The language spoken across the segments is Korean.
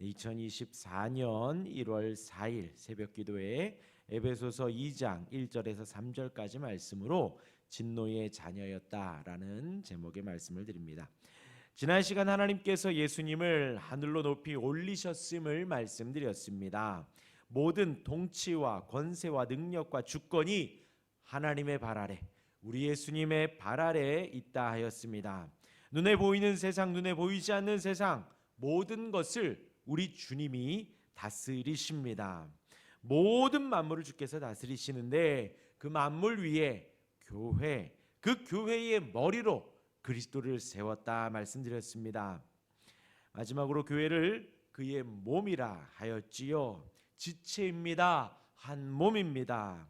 2024년 1월 4일 새벽기도에 에베소서 2장 1절에서 3절까지 말씀으로 진노의 자녀였다라는 제목의 말씀을 드립니다. 지난 시간 하나님께서 예수님을 하늘로 높이 올리셨음을 말씀드렸습니다. 모든 통치와 권세와 능력과 주권이 하나님의 발 아래, 우리 예수님의 발 아래에 있다 하였습니다. 눈에 보이는 세상, 눈에 보이지 않는 세상, 모든 것을 우리 주님이 다스리십니다. 모든 만물을 주께서 다스리시는데 그 만물 위에 교회, 그 교회의 머리로 그리스도를 세웠다 말씀드렸습니다. 마지막으로 교회를 그의 몸이라 하였지요. 지체입니다. 한 몸입니다.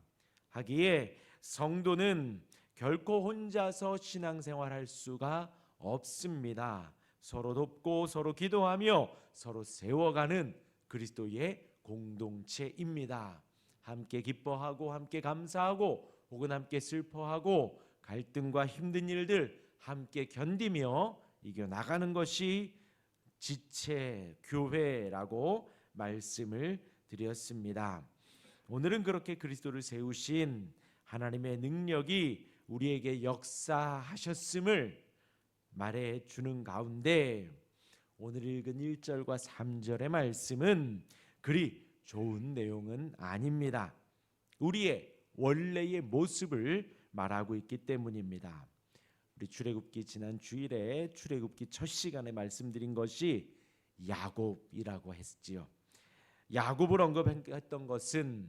하기에 성도는 결코 혼자서 신앙생활할 수가 없습니다. 서로 돕고 서로 기도하며 서로 세워가는 그리스도의 공동체입니다. 함께 기뻐하고 함께 감사하고 혹은 함께 슬퍼하고 갈등과 힘든 일들 함께 견디며 이겨나가는 것이 지체 교회라고 말씀을 드렸습니다. 오늘은 그렇게 그리스도를 세우신 하나님의 능력이 우리에게 역사하셨음을 말해주는 가운데 오늘 읽은 1절과 3절의 말씀은 그리 좋은 내용은 아닙니다. 우리의 원래의 모습을 말하고 있기 때문입니다. 우리 출애굽기 지난 주일에 출애굽기 첫 시간에 말씀드린 것이 야곱이라고 했지요. 야곱을 언급했던 것은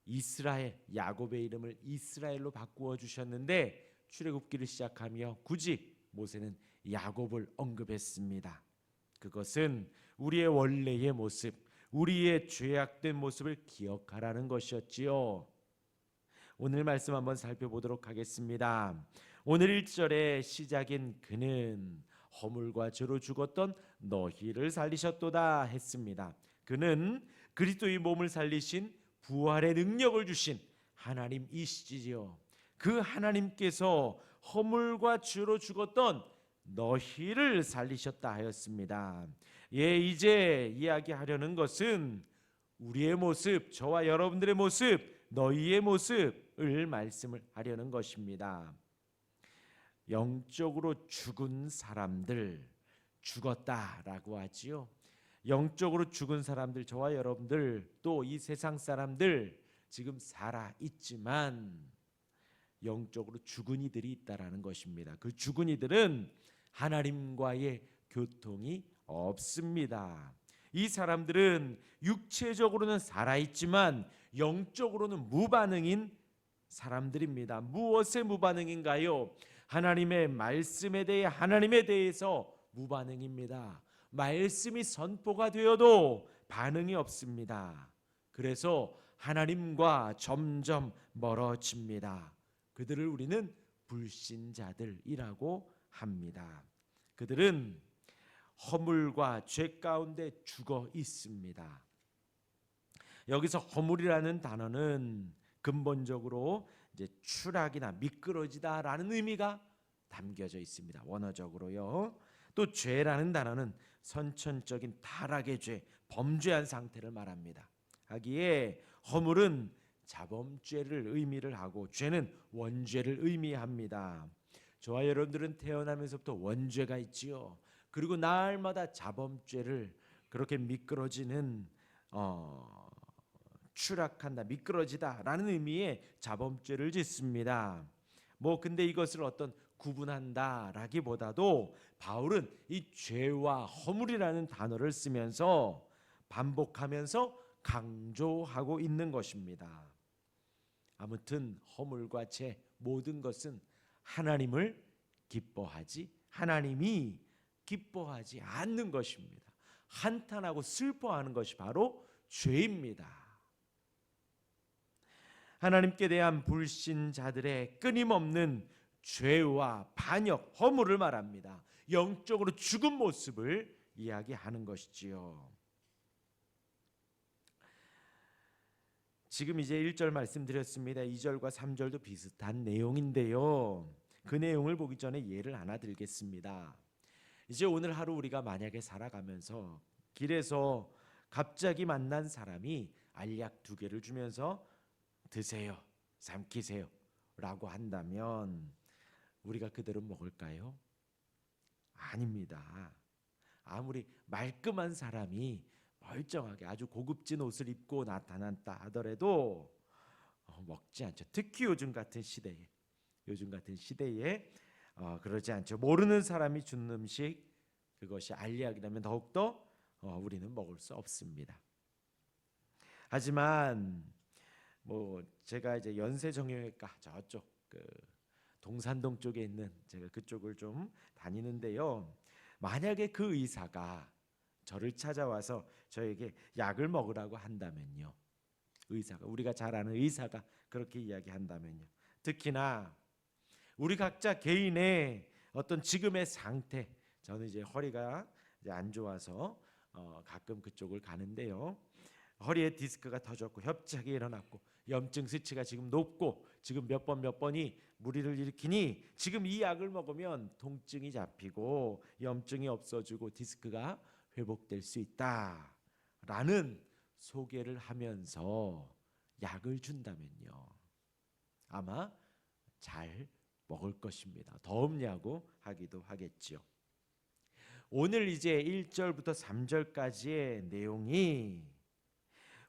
이스라엘, 야곱의 이름을 이스라엘로 바꾸어 주셨는데 출애굽기를 시작하며 굳이 모세는 야곱을 언급했습니다. 그것은 우리의 원래의 모습, 우리의 죄악된 모습을 기억하라는 것이었지요. 오늘 말씀 한번 살펴보도록 하겠습니다. 오늘 1절의 시작인 그는 허물과 죄로 죽었던 너희를 살리셨도다 했습니다. 그는 그리스도의 몸을 살리신 부활의 능력을 주신 하나님이시지요. 그 하나님께서 허물과 죄로 죽었던 너희를 살리셨다 하였습니다. 이제 이야기하려는 것은 우리의 모습, 저와 여러분들의 모습, 너희의 모습을 말씀을 하려는 것입니다. 영적으로 죽은 사람들, 죽었다라고 하지요. 영적으로 죽은 사람들, 저와 여러분들, 또 이 세상 사람들 지금 살아 있지만 영적으로 죽은 이들이 있다라는 것입니다. 그 죽은 이들은 하나님과의 교통이 없습니다. 이 사람들은 육체적으로는 살아있지만 영적으로는 무반응인 사람들입니다. 무엇에 무반응인가요? 하나님의 말씀에 대해, 하나님에 대해서 무반응입니다. 말씀이 선포가 되어도 반응이 없습니다. 그래서 하나님과 점점 멀어집니다. 그들을 우리는 불신자들이라고 합니다. 그들은 허물과 죄 가운데 죽어 있습니다. 여기서 허물이라는 단어는 근본적으로 이제 추락이나 미끄러지다라는 의미가 담겨져 있습니다. 원어적으로요. 또 죄라는 단어는 선천적인 타락의 죄, 범죄한 상태를 말합니다. 하기에 허물은 자범죄를 의미를 하고 죄는 원죄를 의미합니다. 저와 여러분들은 태어나면서부터 원죄가 있지요. 그리고 날마다 자범죄를 그렇게 미끄러지는 추락한다, 미끄러지다라는 의미의 자범죄를 짓습니다. 근데 이것을 어떤 구분한다라기보다도 바울은 이 죄와 허물이라는 단어를 쓰면서 반복하면서 강조하고 있는 것입니다. 아무튼 허물과 죄 모든 것은 하나님을 하나님이 기뻐하지 않는 것입니다. 한탄하고 슬퍼하는 것이 바로 죄입니다. 하나님께 대한 불신자들의 끊임없는 죄와 반역, 허물을 말합니다. 영적으로 죽은 모습을 이야기하는 것이지요. 지금 이제 1절 말씀드렸습니다. 2절과 3절도 비슷한 내용인데요. 그 내용을 보기 전에 예를 하나 들겠습니다. 이제 오늘 하루 우리가 만약에 살아가면서 길에서 갑자기 만난 사람이 알약 2개를 주면서 드세요, 삼키세요 라고 한다면 우리가 그대로 먹을까요? 아닙니다. 아무리 말끔한 사람이 멀쩡하게 아주 고급진 옷을 입고 나타났다 하더라도 먹지 않죠. 특히 요즘 같은 시대에 그러지 않죠. 모르는 사람이 준 음식, 그것이 알약이라면 더욱더 우리는 먹을 수 없습니다. 하지만 제가 이제 연세정형외과 저쪽 동산동 쪽에 있는, 제가 그쪽을 좀 다니는데요. 만약에 그 의사가 저를 찾아와서 저에게 약을 먹으라고 한다면요, 의사가, 우리가 잘 아는 의사가 그렇게 이야기한다면요, 특히나 우리 각자 개인의 어떤 지금의 상태, 저는 이제 허리가 이제 안 좋아서 가끔 그쪽을 가는데요. 허리에 디스크가 터졌고 협착이 일어났고 염증 수치가 지금 높고 지금 몇 번이 무리를 일으키니 지금 이 약을 먹으면 통증이 잡히고 염증이 없어지고 디스크가 회복될 수 있다라는 소개를 하면서 약을 준다면요, 아마 잘 먹을 것입니다. 더 없냐고 하기도 하겠지요. 오늘 이제 1절부터 3절까지의 내용이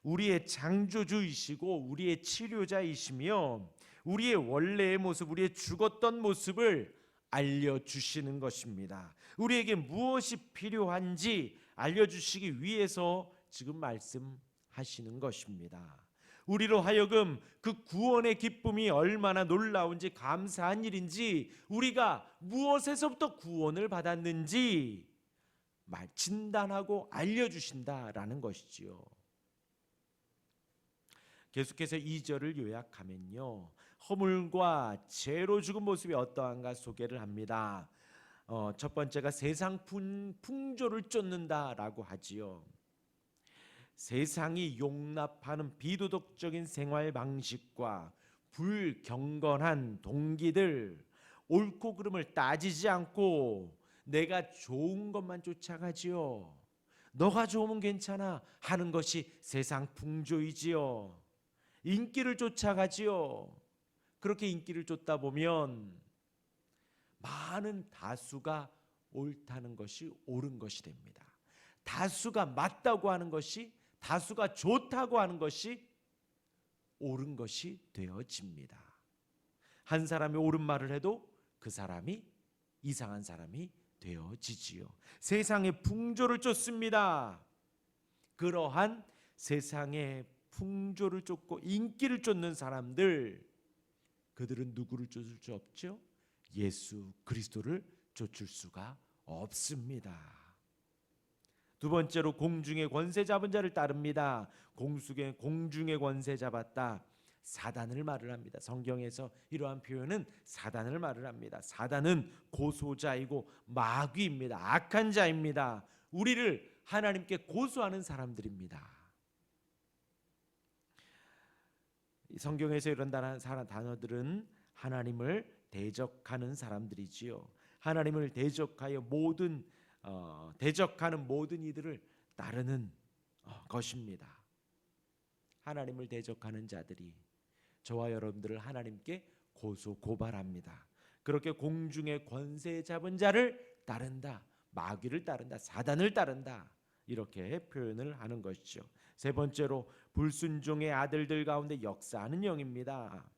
우리의 창조주이시고 우리의 치료자이시며 우리의 원래의 모습, 우리의 죽었던 모습을 알려주시는 것입니다. 우리에게 무엇이 필요한지 알려주시기 위해서 지금 말씀하시는 것입니다. 우리로 하여금 그 구원의 기쁨이 얼마나 놀라운지, 감사한 일인지, 우리가 무엇에서부터 구원을 받았는지 진단하고 알려주신다라는 것이지요. 계속해서 2절을 요약하면요, 허물과 죄로 죽은 모습이 어떠한가 소개를 합니다. 첫 번째가 세상 풍조를 쫓는다라고 하지요. 세상이 용납하는 비도덕적인 생활 방식과 불경건한 동기들, 옳고 그름을 따지지 않고 내가 좋은 것만 쫓아가지요. 너가 좋으면 괜찮아 하는 것이 세상 풍조이지요. 인기를 쫓아가지요. 그렇게 인기를 쫓다 보면 많은 다수가 옳다는 것이 옳은 것이 됩니다. 다수가 맞다고 하는 것이, 다수가 좋다고 하는 것이 옳은 것이 되어집니다. 한 사람이 옳은 말을 해도 그 사람이 이상한 사람이 되어지지요. 세상의 풍조를 쫓습니다. 그러한 세상의 풍조를 쫓고 인기를 쫓는 사람들, 그들은 누구를 쫓을 수 없죠? 예수 그리스도를 쫓을 수가 없습니다. 두 번째로 공중의 권세 잡은 자를 따릅니다. 공중의 권세 잡았다, 사단을 말을 합니다. 성경에서 이러한 표현은 사단을 말을 합니다. 사단은 고소자이고 마귀입니다. 악한 자입니다. 우리를 하나님께 고소하는 사람들입니다. 성경에서 이런 단어들은 하나님을 대적하는 사람들이지요. 하나님을 대적하여 대적하는 모든 이들을 따르는 것입니다. 하나님을 대적하는 자들이 저와 여러분들을 하나님께 고발합니다. 그렇게 공중의 권세 잡은 자를 따른다, 마귀를 따른다, 사단을 따른다, 이렇게 표현을 하는 것이죠. 세 번째로 불순종의 아들들 가운데 역사하는 영입니다.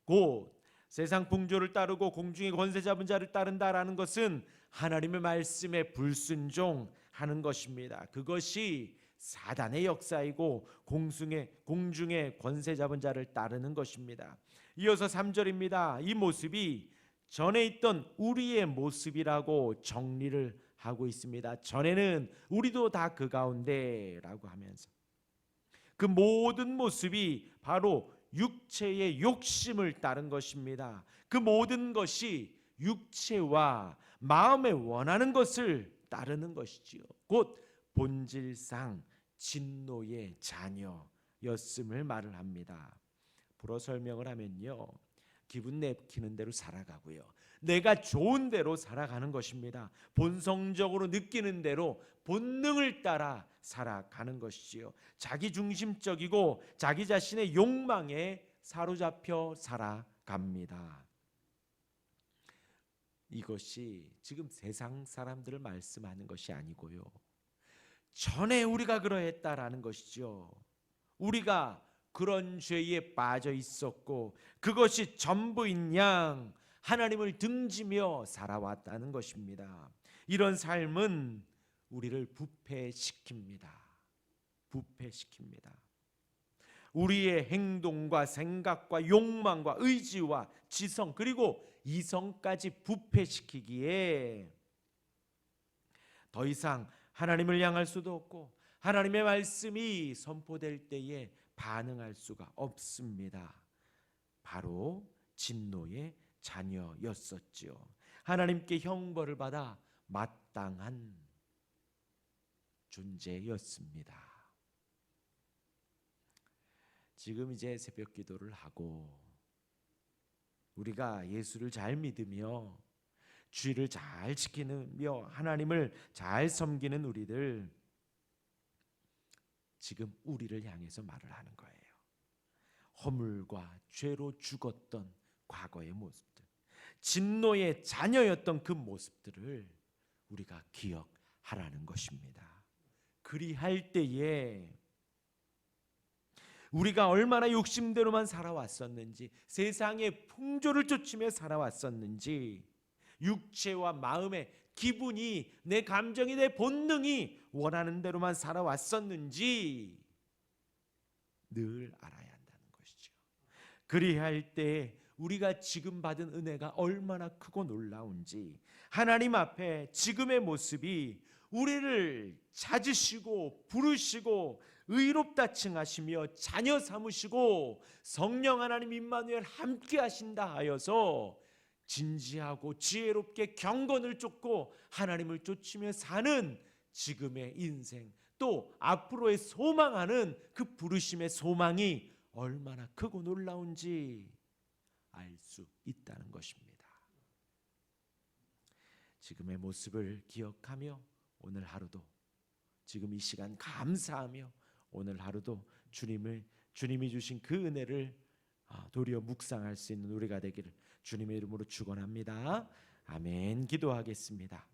곧 세상 풍조를 따르고 공중의 권세 잡은 자를 따른다라는 것은 하나님의 말씀에 불순종하는 것입니다. 그것이 사단의 역사이고 공중의 권세 잡은 자를 따르는 것입니다. 이어서 3절입니다. 이 모습이 전에 있던 우리의 모습이라고 정리를 하고 있습니다. 전에는 우리도 다 그 가운데라고 하면서 그 모든 모습이 바로 육체의 욕심을 따른 것입니다. 그 모든 것이 육체와 마음에 원하는 것을 따르는 것이지요. 곧 본질상 진노의 자녀였음을 말을 합니다. 불어 설명을 하면요, 기분 내키는 대로 살아가고요, 내가 좋은 대로 살아가는 것입니다. 본성적으로 느끼는 대로 본능을 따라 살아가는 것이지요. 자기중심적이고 자기 자신의 욕망에 사로잡혀 살아갑니다. 이것이 지금 세상 사람들을 말씀하는 것이 아니고요, 전에 우리가 그러했다라는 것이죠. 우리가 그런 죄에 빠져 있었고 그것이 전부인 양 하나님을 등지며 살아왔다는 것입니다. 이런 삶은 우리를 부패시킵니다. 부패시킵니다. 우리의 행동과 생각과 욕망과 의지와 지성 그리고 이성까지 부패시키기에 더 이상 하나님을 향할 수도 없고 하나님의 말씀이 선포될 때에 반응할 수가 없습니다. 바로 진노의 자녀였었지요. 하나님께 형벌을 받아 마땅한 존재였습니다. 지금 이제 새벽 기도를 하고 우리가 예수를 잘 믿으며 주의를 잘 지키며 하나님을 잘 섬기는 우리들, 지금 우리를 향해서 말을 하는 거예요. 허물과 죄로 죽었던 과거의 모습들, 진노의 자녀였던 그 모습들을 우리가 기억하라는 것입니다. 그리할 때에 우리가 얼마나 욕심대로만 살아왔었는지, 세상의 풍조를 쫓으며 살아왔었는지, 육체와 마음의 기분이, 내 감정이, 내 본능이 원하는 대로만 살아왔었는지 늘 알아야 한다는 것이죠. 그리할 때 우리가 지금 받은 은혜가 얼마나 크고 놀라운지, 하나님 앞에 지금의 모습이 우리를 찾으시고 부르시고 의롭다 칭하시며 자녀 삼으시고 성령 하나님 임마누엘 함께 하신다 하여서 진지하고 지혜롭게 경건을 쫓고 하나님을 쫓으며 사는 지금의 인생, 또 앞으로의 소망하는 그 부르심의 소망이 얼마나 크고 놀라운지 알 수 있다는 것입니다. 지금의 모습을 기억하며 오늘 하루도, 지금 이 시간 감사하며 오늘 하루도 주님이 주신 그 은혜를 도리어 묵상할 수 있는 우리가 되기를 주님의 이름으로 축원합니다. 아멘. 기도하겠습니다.